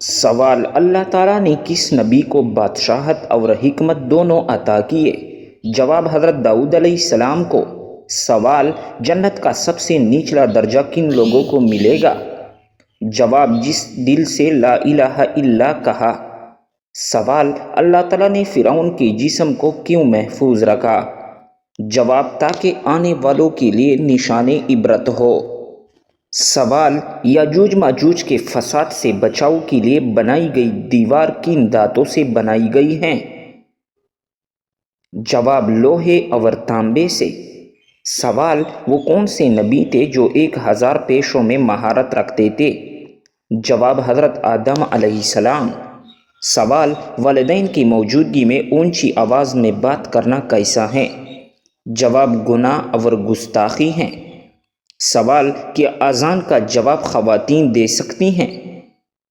سوال: اللہ تعالیٰ نے کس نبی کو بادشاہت اور حکمت دونوں عطا کیے؟ جواب: حضرت داؤد علیہ السلام کو۔ سوال: جنت کا سب سے نچلا درجہ کن لوگوں کو ملے گا؟ جواب: جس دل سے لا الہ الا اللہ کہا۔ سوال: اللہ تعالیٰ نے فرعون کے جسم کو کیوں محفوظ رکھا؟ جواب: تاکہ آنے والوں کے لیے نشان عبرت ہو۔ سوال: یاجوج ماجوج کے فساد سے بچاؤ کے لیے بنائی گئی دیوار کن دھاتوں سے بنائی گئی ہے؟ جواب: لوہے اور تانبے سے۔ سوال: وہ کون سے نبی تھے جو 1000 پیشوں میں مہارت رکھتے تھے؟ جواب: حضرت آدم علیہ السلام۔ سوال: والدین کی موجودگی میں اونچی آواز میں بات کرنا کیسا ہے؟ جواب: گناہ اور گستاخی ہے۔ سوال: کیا اذان کا جواب خواتین دے سکتی ہیں؟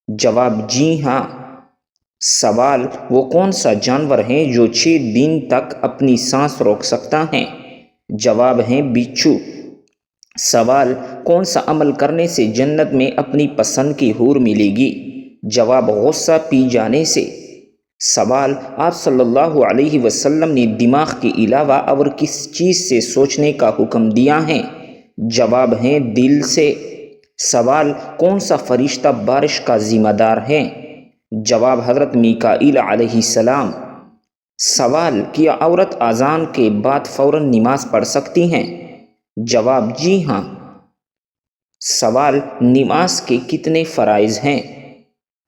جواب: جی ہاں۔ سوال: وہ کون سا جانور ہے جو 6 دن تک اپنی سانس روک سکتا ہے؟ جواب ہے بچھو۔ سوال: کون سا عمل کرنے سے جنت میں اپنی پسند کی حور ملے گی؟ جواب: غصہ پی جانے سے۔ سوال: آپ صلی اللہ علیہ وسلم نے دماغ کے علاوہ اور کس چیز سے سوچنے کا حکم دیا ہے؟ جواب ہے دل سے۔ سوال: کون سا فرشتہ بارش کا ذمہ دار ہے؟ جواب: حضرت میکائیل علیہ السلام۔ سوال: کیا عورت اذان کے بعد فوراً نماز پڑھ سکتی ہیں؟ جواب: جی ہاں۔ سوال: نماز کے کتنے فرائض ہیں؟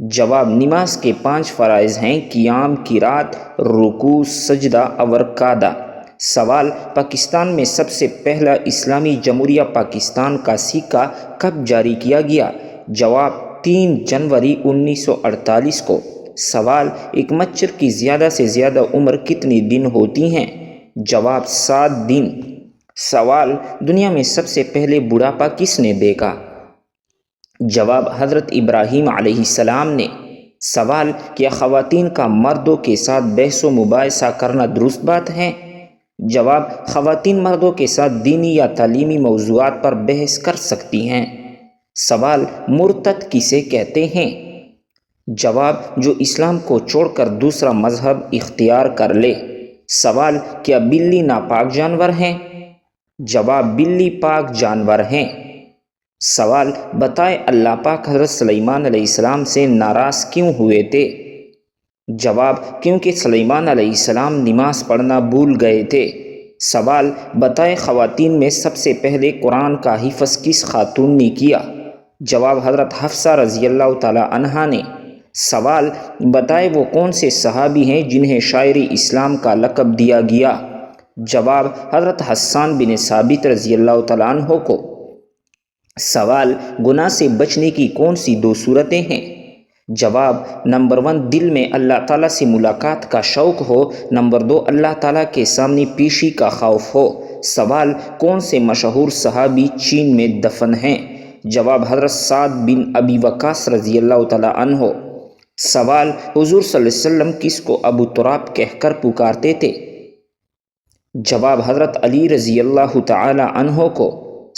جواب: نماز کے 5 فرائض ہیں: قیام، قرات، رکوع، سجدہ اور قعدہ۔ سوال: پاکستان میں سب سے پہلا اسلامی جمہوریہ پاکستان کا سکہ کب جاری کیا گیا؟ جواب: 3 جنوری 1948 کو۔ سوال: ایک مچھر کی زیادہ سے زیادہ عمر کتنے دن ہوتی ہے؟ جواب: 7 دن۔ سوال: دنیا میں سب سے پہلے بڑھاپا کس نے دیکھا؟ جواب: حضرت ابراہیم علیہ السلام نے۔ سوال: کیا خواتین کا مردوں کے ساتھ بحث و مباحثہ کرنا درست بات ہے؟ جواب: خواتین مردوں کے ساتھ دینی یا تعلیمی موضوعات پر بحث کر سکتی ہیں۔ سوال: مرتد کسے کہتے ہیں؟ جواب: جو اسلام کو چھوڑ کر دوسرا مذہب اختیار کر لے۔ سوال: کیا بلی ناپاک جانور ہے؟ جواب: بلی پاک جانور ہے۔ سوال: بتائیں اللہ پاک حضرت سلیمان علیہ السلام سے ناراض کیوں ہوئے تھے؟ جواب: کیونکہ سلیمان علیہ السلام نماز پڑھنا بھول گئے تھے۔ سوال: بتائیں خواتین میں سب سے پہلے قرآن کا حفظ کس خاتون نے کیا؟ جواب: حضرت حفصہ رضی اللہ تعالیٰ عنہا نے۔ سوال: بتائیں وہ کون سے صحابی ہیں جنہیں شاعر اسلام کا لقب دیا گیا؟ جواب: حضرت حسان بن ثابت رضی اللہ تعالیٰ عنہ کو۔ سوال: گناہ سے بچنے کی کون سی 2 صورتیں ہیں؟ جواب: نمبر 1 دل میں اللہ تعالیٰ سے ملاقات کا شوق ہو، نمبر 2 اللہ تعالیٰ کے سامنے پیشی کا خوف ہو۔ سوال: کون سے مشہور صحابی چین میں دفن ہیں؟ جواب: حضرت سعد بن ابی وقاص رضی اللہ تعالیٰ عنہ۔ سوال: حضور صلی اللہ علیہ وسلم کس کو ابو تراب کہہ کر پکارتے تھے؟ جواب: حضرت علی رضی اللہ تعالیٰ عنہ کو۔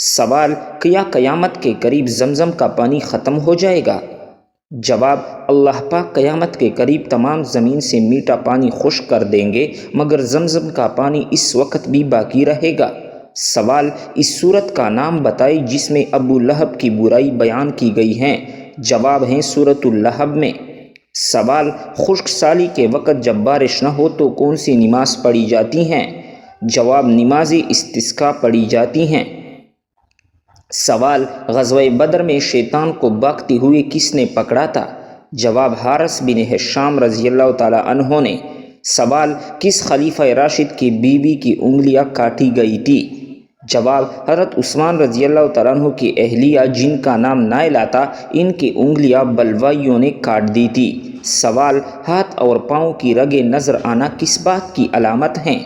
سوال: کیا قیامت کے قریب زمزم کا پانی ختم ہو جائے گا؟ جواب: اللہ پاک قیامت کے قریب تمام زمین سے میٹھا پانی خشک کر دیں گے مگر زمزم کا پانی اس وقت بھی باقی رہے گا۔ سوال: اس سورت کا نام بتائی جس میں ابو لہب کی برائی بیان کی گئی ہے؟ جواب ہے سورۃ اللہب میں۔ سوال: خشک سالی کے وقت جب بارش نہ ہو تو کون سی نماز پڑھی جاتی ہیں؟ جواب: نماز استسقاء پڑھی جاتی ہیں۔ سوال: غزوہ بدر میں شیطان کو بھاگتے ہوئے کس نے پکڑا تھا؟ جواب: حارث بن ہشام رضی اللہ تعالیٰ عنہ نے۔ سوال: کس خلیفہ راشد کی بیوی کی انگلیاں کاٹی گئی تھی؟ جواب: حضرت عثمان رضی اللہ تعالیٰ عنہ کی اہلیہ جن کا نام نائلہ تھا، ان کی انگلیاں بلوائیوں نے کاٹ دی تھی۔ سوال: ہاتھ اور پاؤں کی رگیں نظر آنا کس بات کی علامت ہیں؟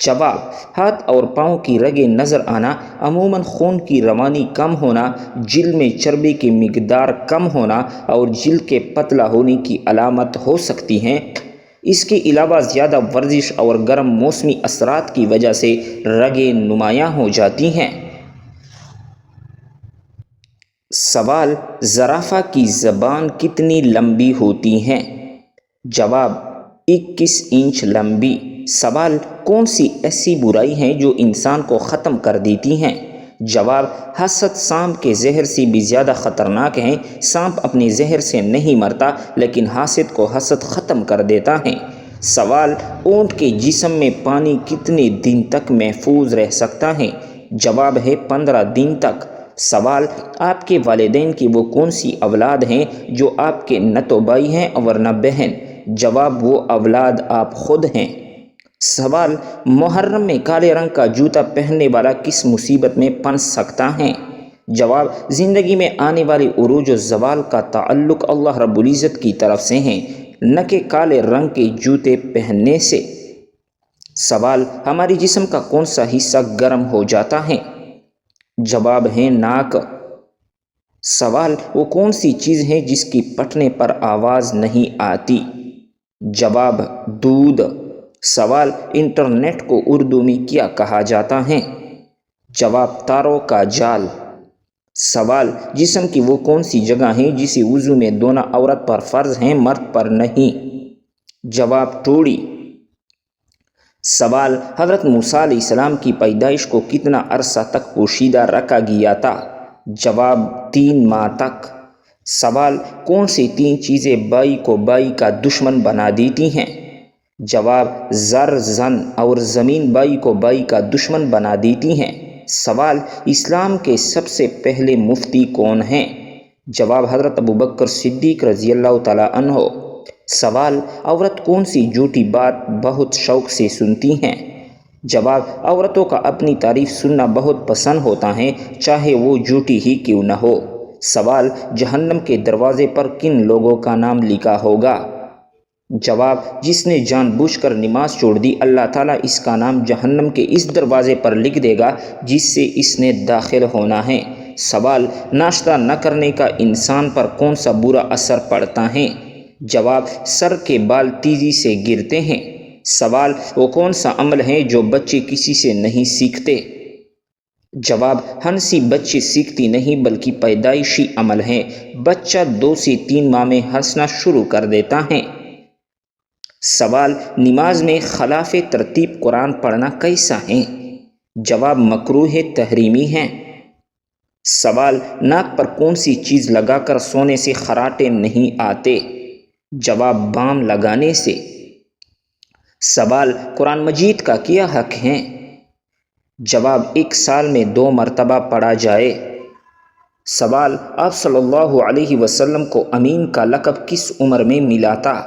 جواب: ہاتھ اور پاؤں کی رگیں نظر آنا عموماً خون کی روانی کم ہونا، جلد میں چربی کی مقدار کم ہونا اور جلد کے پتلا ہونے کی علامت ہو سکتی ہیں۔ اس کے علاوہ زیادہ ورزش اور گرم موسمی اثرات کی وجہ سے رگیں نمایاں ہو جاتی ہیں۔ سوال: زرافہ کی زبان کتنی لمبی ہوتی ہیں؟ جواب: 21 انچ لمبی۔ سوال: کون سی ایسی برائی ہیں جو انسان کو ختم کر دیتی ہیں؟ جواب: حسد سانپ کے زہر سے بھی زیادہ خطرناک ہے۔ سانپ اپنے زہر سے نہیں مرتا لیکن حاسد کو حسد ختم کر دیتا ہے۔ سوال: اونٹ کے جسم میں پانی کتنے دن تک محفوظ رہ سکتا ہے؟ جواب ہے 15 دن تک۔ سوال: آپ کے والدین کی وہ کون سی اولاد ہیں جو آپ کے نہ تو بھائی ہیں اور نہ بہن؟ جواب: وہ اولاد آپ خود ہیں۔ سوال: محرم میں کالے رنگ کا جوتا پہننے والا کس مصیبت میں پھنس سکتا ہے؟ جواب: زندگی میں آنے والے عروج و زوال کا تعلق اللہ رب العزت کی طرف سے ہے، نہ کہ کالے رنگ کے جوتے پہننے سے۔ سوال: ہمارے جسم کا کون سا حصہ گرم ہو جاتا ہے؟ جواب ہے ناک۔ سوال: وہ کون سی چیز ہے جس کی پھٹنے پر آواز نہیں آتی؟ جواب: دودھ۔ سوال: انٹرنیٹ کو اردو میں کیا کہا جاتا ہے؟ جواب: تاروں کا جال۔ سوال: جسم کی وہ کون سی جگہ ہے جسے وضو میں دھونا عورت پر فرض ہے مرد پر نہیں؟ جواب: ٹوڑی۔ سوال: حضرت موسیٰ علیہ السلام کی پیدائش کو کتنا عرصہ تک پوشیدہ رکھا گیا تھا؟ جواب: 3 ماہ تک۔ سوال: کون سی 3 چیزیں بائی کو بائی کا دشمن بنا دیتی ہیں؟ جواب: زر، زن اور زمین بائی کو بائی کا دشمن بنا دیتی ہیں۔ سوال: اسلام کے سب سے پہلے مفتی کون ہیں؟ جواب: حضرت ابوبکر صدیق رضی اللہ تعالیٰ عنہ۔ سوال: عورت کون سی جھوٹی بات بہت شوق سے سنتی ہیں؟ جواب: عورتوں کا اپنی تعریف سننا بہت پسند ہوتا ہے، چاہے وہ جھوٹی ہی کیوں نہ ہو۔ سوال: جہنم کے دروازے پر کن لوگوں کا نام لکھا ہوگا؟ جواب: جس نے جان بوجھ کر نماز چھوڑ دی، اللہ تعالیٰ اس کا نام جہنم کے اس دروازے پر لکھ دے گا جس سے اس نے داخل ہونا ہے۔ سوال: ناشتہ نہ کرنے کا انسان پر کون سا برا اثر پڑتا ہے؟ جواب: سر کے بال تیزی سے گرتے ہیں۔ سوال: وہ کون سا عمل ہے جو بچے کسی سے نہیں سیکھتے؟ جواب: ہنسی بچے سیکھتی نہیں بلکہ پیدائشی عمل ہے۔ بچہ 2 سے 3 ماہ میں ہنسنا شروع کر دیتا ہے۔ سوال: نماز میں خلاف ترتیب قرآن پڑھنا کیسا ہے؟ جواب: مکروہ تحریمی ہے۔ سوال: ناک پر کون سی چیز لگا کر سونے سے خراٹے نہیں آتے؟ جواب: بام لگانے سے۔ سوال: قرآن مجید کا کیا حق ہے؟ جواب: 1 سال میں 2 مرتبہ پڑھا جائے۔ سوال: آپ صلی اللہ علیہ وسلم کو امین کا لقب کس عمر میں ملا تھا؟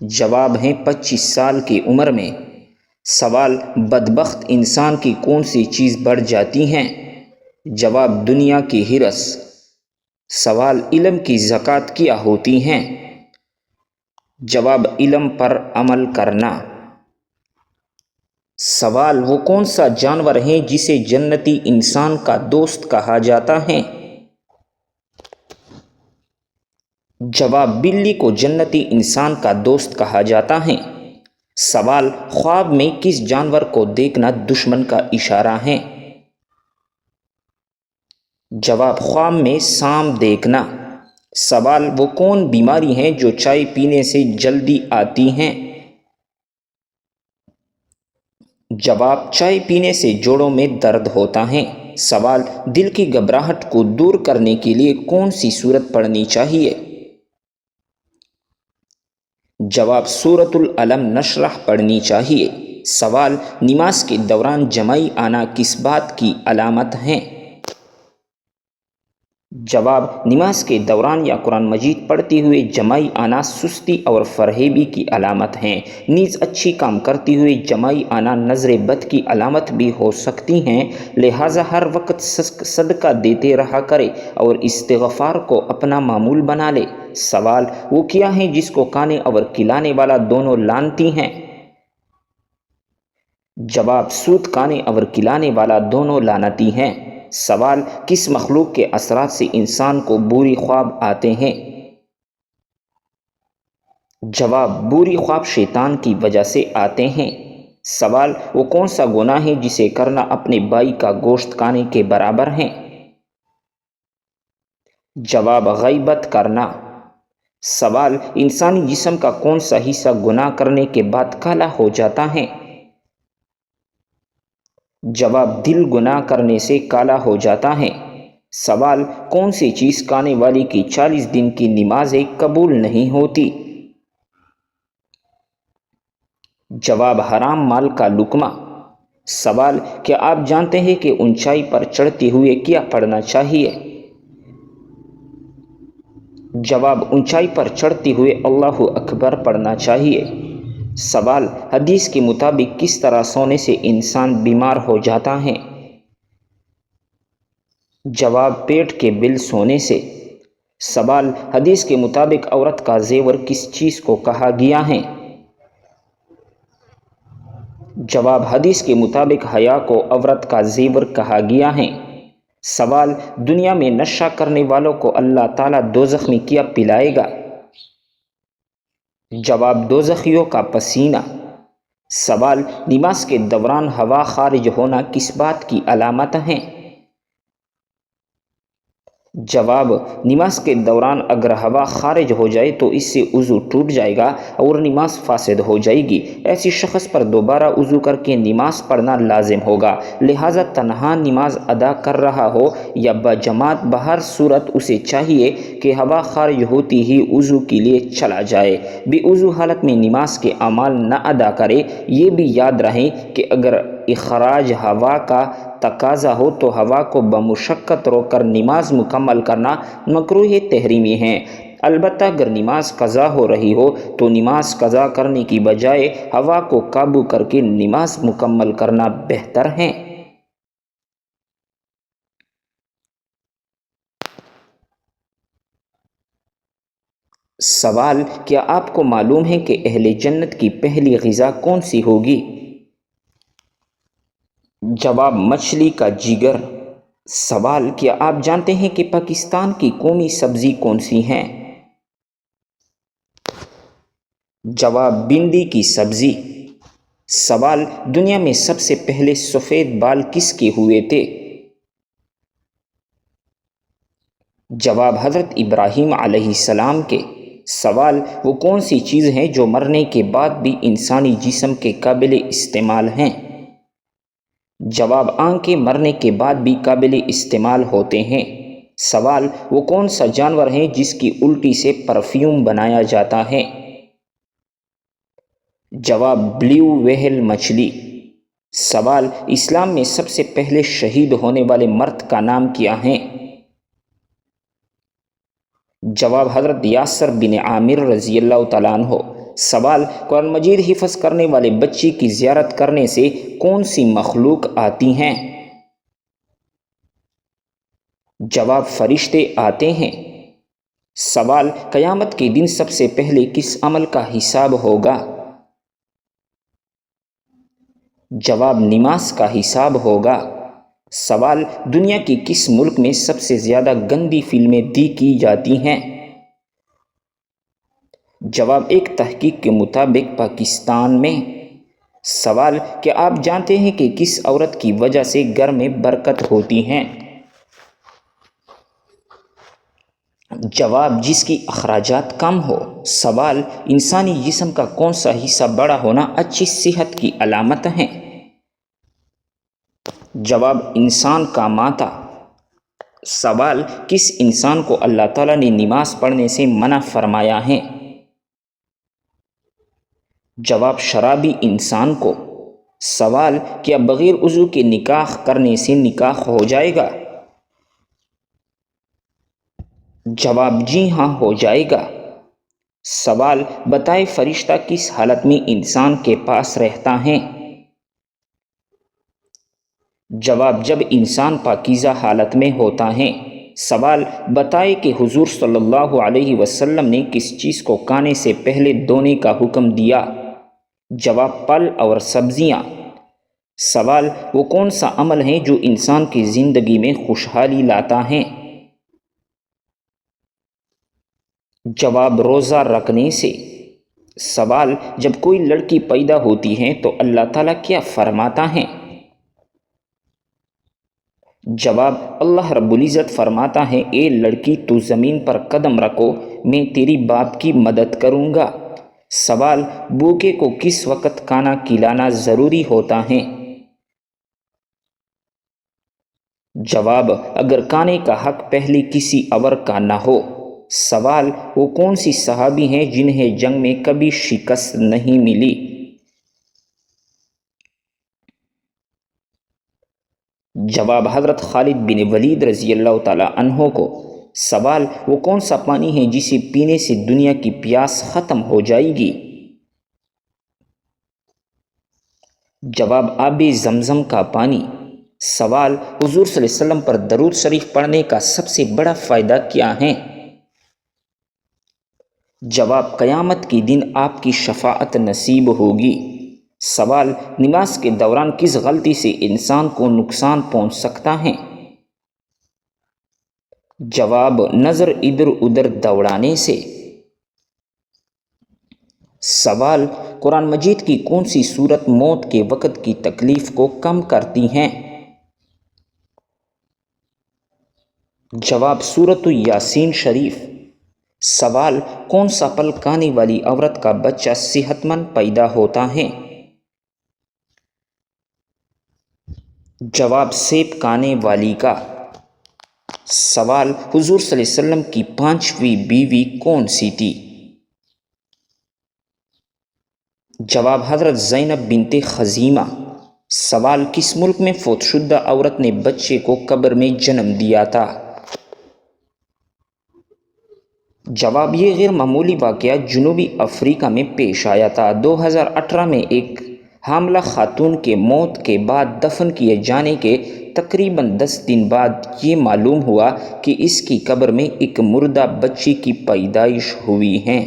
جواب ہے 25 سال کی عمر میں۔ سوال: بدبخت انسان کی کون سی چیز بڑھ جاتی ہیں؟ جواب: دنیا کی ہرس۔ سوال: علم کی زکوٰۃ کیا ہوتی ہیں؟ جواب: علم پر عمل کرنا۔ سوال: وہ کون سا جانور ہے جسے جنتی انسان کا دوست کہا جاتا ہے؟ جواب: بلی کو جنتی انسان کا دوست کہا جاتا ہے۔ سوال: خواب میں کس جانور کو دیکھنا دشمن کا اشارہ ہے؟ جواب: خواب میں سانپ دیکھنا۔ سوال: وہ کون بیماری ہیں جو چائے پینے سے جلدی آتی ہیں؟ جواب: چائے پینے سے جوڑوں میں درد ہوتا ہے۔ سوال: دل کی گھبراہٹ کو دور کرنے کے لیے کون سی سورت پڑھنی چاہیے؟ جواب: سورۃ العلم نشرح پڑھنی چاہیے۔ سوال: نماز کے دوران جمائی آنا کس بات کی علامت ہے؟ جواب: نماز کے دوران یا قرآن مجید پڑھتے ہوئے جمائی آنا سستی اور فریبی کی علامت ہے۔ نیز اچھی کام کرتے ہوئے جمائی آنا نظر بد کی علامت بھی ہو سکتی ہیں، لہٰذا ہر وقت صدقہ دیتے رہا کرے اور استغفار کو اپنا معمول بنا لے۔ سوال: وہ کیا ہے جس کو کھانے اور کھلانے والا دونوں لعنتی ہیں؟ جواب: سود کھانے اور کھلانے والا دونوں لعنتی ہیں۔ سوال: کس مخلوق کے اثرات سے انسان کو بری خواب آتے ہیں؟ جواب: بری خواب شیطان کی وجہ سے آتے ہیں۔ سوال: وہ کون سا گناہ ہے جسے کرنا اپنے بھائی کا گوشت کھانے کے برابر ہے؟ جواب غیبت کرنا۔ سوال انسانی جسم کا کون سا حصہ گناہ کرنے کے بعد کالا ہو جاتا ہے؟ جواب دل گناہ کرنے سے کالا ہو جاتا ہے۔ سوال کون سی چیز کھانے والی کی 40 دن کی نمازیں قبول نہیں ہوتی؟ جواب حرام مال کا لقمہ۔ سوال کیا آپ جانتے ہیں کہ اونچائی پر چڑھتے ہوئے کیا پڑھنا چاہیے؟ جواب اونچائی پر چڑھتے ہوئے اللہ اکبر پڑھنا چاہیے۔ سوال حدیث کے مطابق کس طرح سونے سے انسان بیمار ہو جاتا ہے؟ جواب پیٹ کے بل سونے سے۔ سوال حدیث کے مطابق عورت کا زیور کس چیز کو کہا گیا ہے؟ جواب حدیث کے مطابق حیا کو عورت کا زیور کہا گیا ہے۔ سوال دنیا میں نشہ کرنے والوں کو اللہ تعالیٰ دوزخ میں کیا پلائے گا؟ جواب دوزخیوں کا پسینہ۔ سوال نماز کے دوران ہوا خارج ہونا کس بات کی علامت ہے؟ جواب نماز کے دوران اگر ہوا خارج ہو جائے تو اس سے وضو ٹوٹ جائے گا اور نماز فاسد ہو جائے گی۔ ایسی شخص پر دوبارہ وضو کر کے نماز پڑھنا لازم ہوگا، لہٰذا تنہا نماز ادا کر رہا ہو یا بجماعت، بہر صورت اسے چاہیے کہ ہوا خارج ہوتی ہی وضو کے لیے چلا جائے، بے وضو حالت میں نماز کے اعمال نہ ادا کرے۔ یہ بھی یاد رہے کہ اگر اخراج ہوا کا تقاضا ہو تو ہوا کو بمشقت روک کر نماز مکمل کرنا مکروہ تحریمی ہے۔ البتہ اگر نماز قضا ہو رہی ہو تو نماز قضا کرنے کی بجائے ہوا کو قابو کر کے نماز مکمل کرنا بہتر ہے۔ سوال کیا آپ کو معلوم ہے کہ اہل جنت کی پہلی غذا کون سی ہوگی؟ جواب مچھلی کا جگر۔ سوال کیا آپ جانتے ہیں کہ پاکستان کی قومی سبزی کون سی ہے؟ جواب بھنڈی کی سبزی۔ سوال دنیا میں سب سے پہلے سفید بال کس کے ہوئے تھے؟ جواب حضرت ابراہیم علیہ السلام کے۔ سوال وہ کون سی چیز ہے جو مرنے کے بعد بھی انسانی جسم کے قابل استعمال ہیں؟ جواب آنکھیں مرنے کے بعد بھی قابل استعمال ہوتے ہیں۔ سوال وہ کون سا جانور ہے جس کی الٹی سے پرفیوم بنایا جاتا ہے؟ جواب بلیو ویل مچھلی۔ سوال اسلام میں سب سے پہلے شہید ہونے والے مرد کا نام کیا ہے؟ جواب حضرت یاسر بن عامر رضی اللہ تعالیٰ عنہ۔ سوال قرآن مجید حفظ کرنے والے بچے کی زیارت کرنے سے کون سی مخلوق آتی ہیں؟ جواب فرشتے آتے ہیں۔ سوال قیامت کے دن سب سے پہلے کس عمل کا حساب ہوگا؟ جواب نماز کا حساب ہوگا۔ سوال دنیا کے کس ملک میں سب سے زیادہ گندی فلمیں دیکھی جاتی ہیں؟ جواب ایک تحقیق کے مطابق پاکستان میں۔ سوال کیا آپ جانتے ہیں کہ کس عورت کی وجہ سے گھر میں برکت ہوتی ہے؟ جواب جس کی اخراجات کم ہو۔ سوال انسانی جسم کا کون سا حصہ بڑا ہونا اچھی صحت کی علامت ہے؟ جواب انسان کا ماتھا۔ سوال کس انسان کو اللہ تعالیٰ نے نماز پڑھنے سے منع فرمایا ہے؟ جواب شرابی انسان کو۔ سوال کیا بغیر وضو کے نکاح کرنے سے نکاح ہو جائے گا؟ جواب جی ہاں ہو جائے گا۔ سوال بتائے فرشتہ کس حالت میں انسان کے پاس رہتا ہے؟ جواب جب انسان پاکیزہ حالت میں ہوتا ہے۔ سوال بتائے کہ حضور صلی اللہ علیہ وسلم نے کس چیز کو کھانے سے پہلے دھونے کا حکم دیا؟ جواب پھل اور سبزیاں۔ سوال وہ کون سا عمل ہے جو انسان کی زندگی میں خوشحالی لاتا ہے؟ جواب روزہ رکھنے سے۔ سوال جب کوئی لڑکی پیدا ہوتی ہے تو اللہ تعالیٰ کیا فرماتا ہے؟ جواب: اللہ رب العزت فرماتا ہے، اے لڑکی تو زمین پر قدم رکھو، میں تیری باپ کی مدد کروں گا۔ سوال: بھوکے کو کس وقت کھانا کھلانا ضروری ہوتا ہے؟ جواب: اگر کھانے کا حق پہلے کسی اور کا نہ ہو۔ سوال: وہ کون سی صحابی ہیں جنہیں جنگ میں کبھی شکست نہیں ملی؟ جواب: حضرت خالد بن ولید رضی اللہ تعالیٰ عنہ کو۔ سوال: وہ کون سا پانی ہے جسے پینے سے دنیا کی پیاس ختم ہو جائے گی؟ جواب: آب زمزم کا پانی۔ سوال: حضور صلی اللہ علیہ وسلم پر درود شریف پڑھنے کا سب سے بڑا فائدہ کیا ہے؟ جواب: قیامت کے دن آپ کی شفاعت نصیب ہوگی۔ سوال: نماز کے دوران کس غلطی سے انسان کو نقصان پہنچ سکتا ہے؟ جواب: نظر ادھر ادھر دوڑانے سے۔ سوال: قرآن مجید کی کون سی صورت موت کے وقت کی تکلیف کو کم کرتی ہیں؟ جواب: سورۃ یاسین شریف۔ سوال: کون سا پھل کھانے والی عورت کا بچہ صحت مند پیدا ہوتا ہے؟ جواب: سیب کھانے والی کا۔ سوال: حضور صلی اللہ علیہ وسلم کی 5ویں بیوی کون سی تھی؟ جواب: حضرت زینب بنت خزیمہ۔ سوال: کس ملک میں فوت شدہ عورت نے بچے کو قبر میں جنم دیا تھا؟ جواب: یہ غیر معمولی واقعہ جنوبی افریقہ میں پیش آیا تھا۔ 2018 میں ایک حاملہ خاتون کے موت کے بعد دفن کیے جانے کے تقریباً 10 دن بعد یہ معلوم ہوا کہ اس کی قبر میں ایک مردہ بچی کی پیدائش ہوئی ہے۔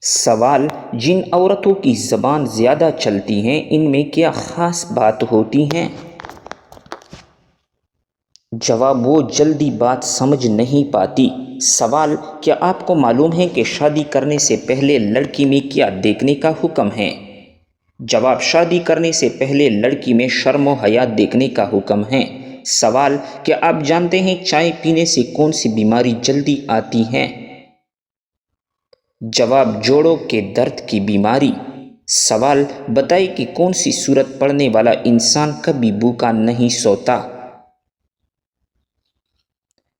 سوال: جن عورتوں کی زبان زیادہ چلتی ہیں ان میں کیا خاص بات ہوتی ہیں؟ جواب: وہ جلدی بات سمجھ نہیں پاتی۔ سوال: کیا آپ کو معلوم ہے کہ شادی کرنے سے پہلے لڑکی میں کیا دیکھنے کا حکم ہے؟ جواب: شادی کرنے سے پہلے لڑکی میں شرم و حیا دیکھنے کا حکم ہے۔ سوال: کیا آپ جانتے ہیں چائے پینے سے کون سی بیماری جلدی آتی ہے؟ جواب: جوڑوں کے درد کی بیماری۔ سوال: بتائیں کہ کون سی سورت پڑھنے والا انسان کبھی بھوکا نہیں سوتا؟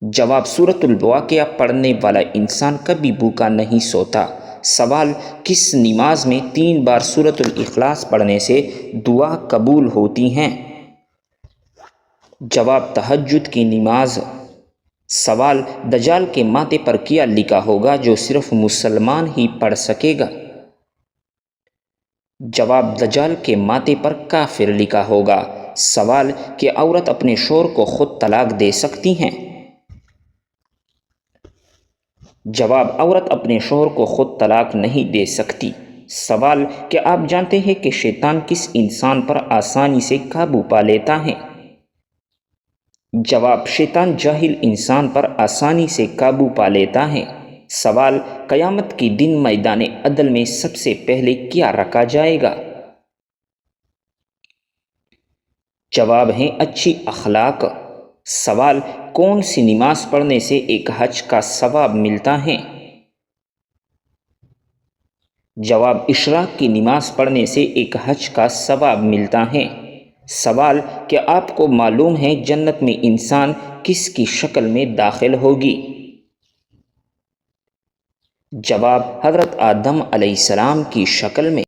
جواب: سورۃ الواقعہ پڑھنے والا انسان کبھی بھوکا نہیں سوتا۔ سوال: کس نماز میں 3 بار سورۃ الاخلاص پڑھنے سے دعا قبول ہوتی ہیں؟ جواب: تہجد کی نماز۔ سوال: دجال کے ماتھے پر کیا لکھا ہوگا جو صرف مسلمان ہی پڑھ سکے گا؟ جواب: دجال کے ماتھے پر کافر لکھا ہوگا۔ سوال: کہ عورت اپنے شوہر کو خود طلاق دے سکتی ہیں؟ جواب: عورت اپنے شوہر کو خود طلاق نہیں دے سکتی۔ سوال: کیا آپ جانتے ہیں کہ شیطان کس انسان پر آسانی سے قابو پا لیتا ہے؟ جواب: شیطان جاہل انسان پر آسانی سے قابو پا لیتا ہے۔ سوال: قیامت کے دن میدان عدل میں سب سے پہلے کیا رکھا جائے گا؟ جواب ہے اچھی اخلاق۔ سوال: کون سی نماز پڑھنے سے ایک حج کا ثواب ملتا ہے؟ جواب: اشراق کی نماز پڑھنے سے ایک حج کا ثواب ملتا ہے۔ سوال: کیا آپ کو معلوم ہے جنت میں انسان کس کی شکل میں داخل ہوگی؟ جواب: حضرت آدم علیہ السلام کی شکل میں۔